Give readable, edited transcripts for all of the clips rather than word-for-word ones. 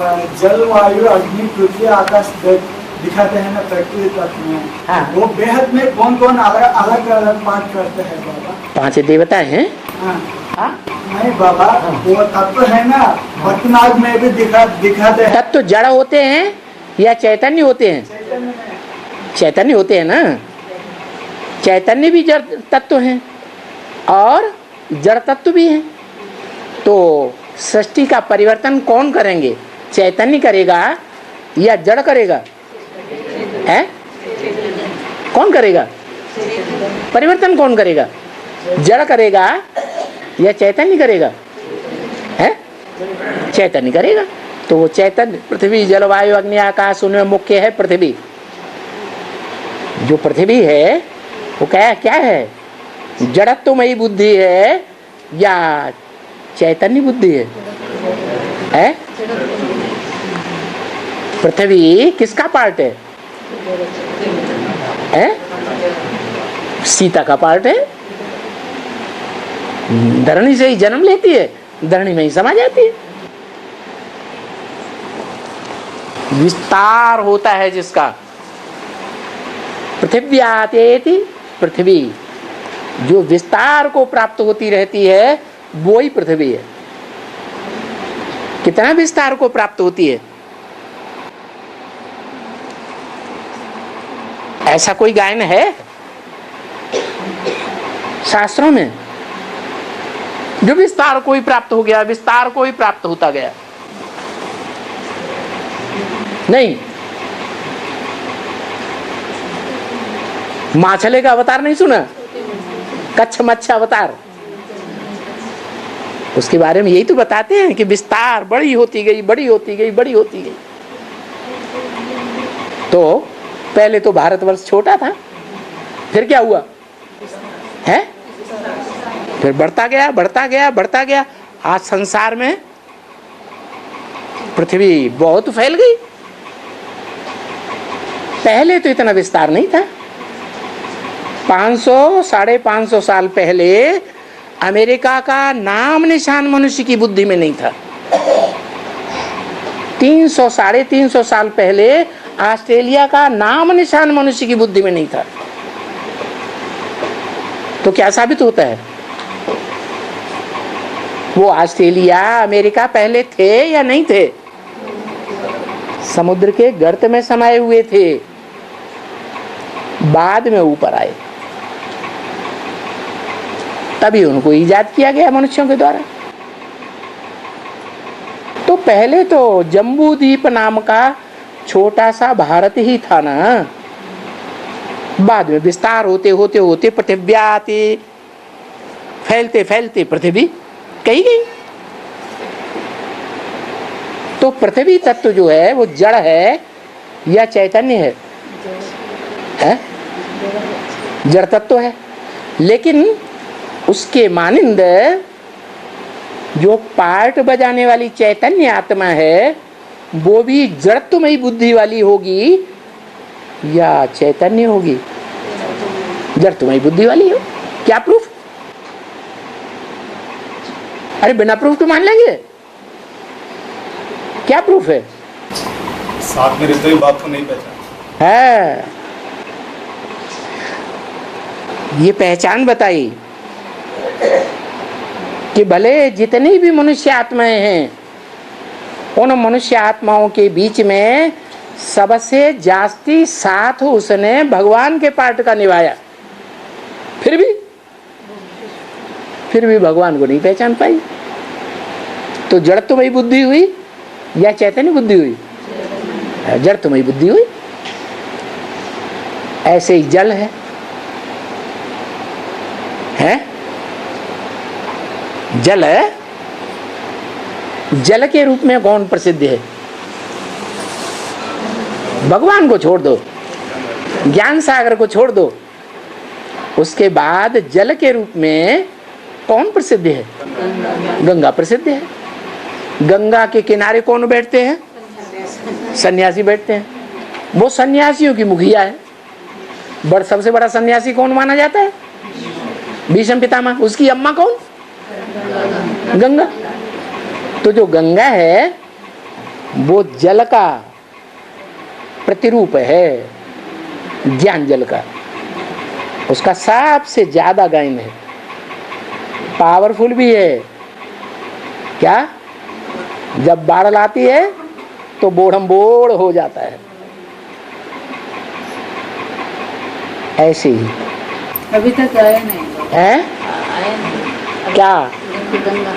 जलवायु अग्नि पृथ्वी आकाश दिखाते हैं ना प्रकृति तत्व में। हाँ। वो बेहद में कौन कौन अलग अलग पाठ करते हैं बाबा? 5 देवता हैं। हाँ। हाँ? नहीं बाबा, वो तत्व है ना भक्तनाग में भी दिखाते हैं। तत्व जड़ होते हैं या चैतन्य होते हैं? चैतन्य होते हैं ना। चैतन्य भी जड़ तत्व हैं और जड़ तत्व भी हैं। तो सृष्टि का परिवर्तन कौन करेंगे? चैतन्य करेगा या जड़ करेगा? है? कौन करेगा? परिवर्तन कौन करेगा? जड़ करेगा या चैतन्य करेगा? है? चैतन्य करेगा। तो वो चैतन्य पृथ्वी जलवायु अग्नि आकाश, उनमें मुख्य है पृथ्वी। जो पृथ्वी है वो क्या है? जड़त्वमयी बुद्धि है या चैतन्य बुद्धि है? पृथ्वी किसका पार्ट है? सीता का पार्ट है। धरणी से ही जन्म लेती है, धरणी में ही समा जाती है। विस्तार होता है जिसका, पृथिव्यातेति पृथ्वी, जो विस्तार को प्राप्त होती रहती है वो ही पृथ्वी है। कितना विस्तार को प्राप्त होती है? ऐसा कोई गायन है शास्त्रों में जो विस्तार को ही प्राप्त हो गया, विस्तार को ही प्राप्त होता गया? नहीं। माछले का अवतार नहीं सुना? कच्छ मच्छ अवतार, उसके बारे में यही तो बताते हैं कि विस्तार बड़ी होती गई, बड़ी होती गई, बड़ी होती गई। तो पहले तो भारतवर्ष छोटा था, फिर क्या हुआ है? फिर बढ़ता गया, बढ़ता गया, बढ़ता गया। आज संसार में पृथ्वी बहुत फैल गई। पहले तो इतना विस्तार नहीं था। 500 साढ़े 500 साल पहले अमेरिका का नाम निशान मनुष्य की बुद्धि में नहीं था। 300 साढ़े 300 साल पहले ऑस्ट्रेलिया का नाम निशान मनुष्य की बुद्धि में नहीं था। तो क्या साबित होता है? वो ऑस्ट्रेलिया अमेरिका पहले थे या नहीं थे? समुद्र के गर्त में समाये हुए थे, बाद में ऊपर आए, तभी उनको इजाद किया गया मनुष्यों के द्वारा। तो पहले तो जम्बू द्वीप नाम का छोटा सा भारत ही था ना। बाद में विस्तार होते होते होते पृथिव्याति, फैलते फैलते पृथ्वी कही गई। तो पृथ्वी तत्व जो है वो जड़ है या चैतन्य है? जड़ तत्व है। लेकिन उसके मानिंद जो पार्ट बजाने वाली चैतन्य आत्मा है वो भी जड़त्वमयी बुद्धि वाली होगी या चैतन्य होगी? जड़त्वमयी बुद्धि वाली हो। क्या प्रूफ? अरे बिना प्रूफ तो मान लेंगे। क्या प्रूफ है? साथ में रहते हुए बात को नहीं पहचान है। ये पहचान बताई कि भले जितनी भी मनुष्य आत्माएं हैं, उन मनुष्य आत्माओं के बीच में सबसे जास्ती साथ उसने भगवान के पार्ट का निभाया, फिर भी भगवान को नहीं पहचान पाई। तो जड़त्वमयी बुद्धि हुई या चैतन्य बुद्धि हुई? जड़त्वमयी बुद्धि हुई। ऐसे ही जल है? जल है। जल के रूप में कौन प्रसिद्ध है? भगवान को छोड़ दो, ज्ञान सागर को छोड़ दो, उसके बाद जल के रूप में कौन प्रसिद्ध है? गंगा प्रसिद्ध है। गंगा के किनारे कौन बैठते हैं? सन्यासी बैठते हैं। वो सन्यासियों की मुखिया है। सबसे बड़ा सन्यासी कौन माना जाता है? भीष्म पितामह। उसकी अम्मा कौन? गंगा। तो जो गंगा है वो जल का प्रतिरूप है, ज्ञान जल का। उसका सबसे ज्यादा गायन है, पावरफुल भी है। क्या? जब बाढ़ आती है तो बोढ़म बोड़ हो जाता है। ऐसे ही अभी तक आया नहीं है। आया नहीं। क्या गंगा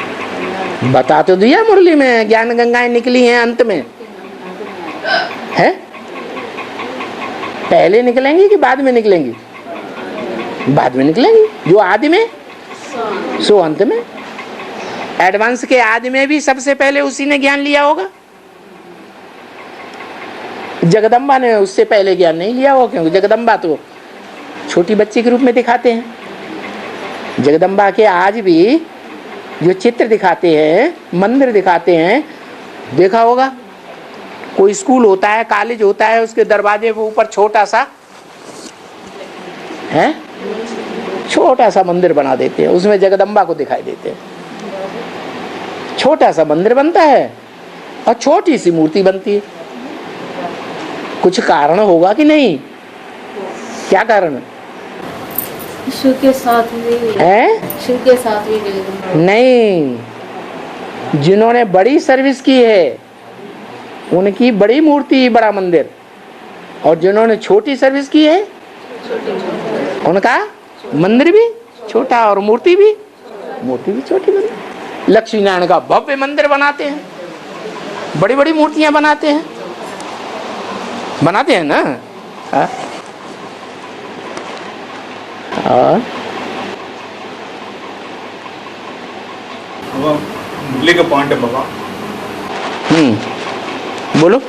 बता तो दिया मुरली में, ज्ञान गंगाएं निकली हैं अंत में, है? पहले निकलेंगी कि बाद में निकलेंगी? बाद में निकलेंगी। जो आदि में सो अंत में। एडवांस के आदि में भी सबसे पहले उसी ने ज्ञान लिया होगा। जगदम्बा ने उससे पहले ज्ञान नहीं लिया होगा, क्योंकि जगदम्बा तो छोटी बच्ची के रूप में दिखाते हैं। जगदम्बा के आज भी जो चित्र दिखाते हैं, मंदिर दिखाते हैं, देखा होगा। कोई स्कूल होता है, कॉलेज होता है, उसके दरवाजे के ऊपर छोटा सा है, छोटा सा मंदिर बना देते हैं, उसमें जगदम्बा को दिखाई देते हैं। छोटा सा मंदिर बनता है और छोटी सी मूर्ति बनती है। कुछ कारण होगा कि नहीं? क्या कारण शिव के साथ भी है? शिव के साथ भी जगदम्बा। नहीं, जिन्होंने बड़ी सर्विस की है उनकी बड़ी मूर्ति, बड़ा मंदिर, और जिन्होंने छोटी सर्विस की है उनका मंदिर भी छोटा और मूर्ति भी छोटी बनती। लक्ष्मी नारायण का भव्य मंदिर बनाते हैं, बड़ी बड़ी मूर्तियां बनाते हैं ना। हाँ? और मुरली का पॉइंट है बाबा, बोलो।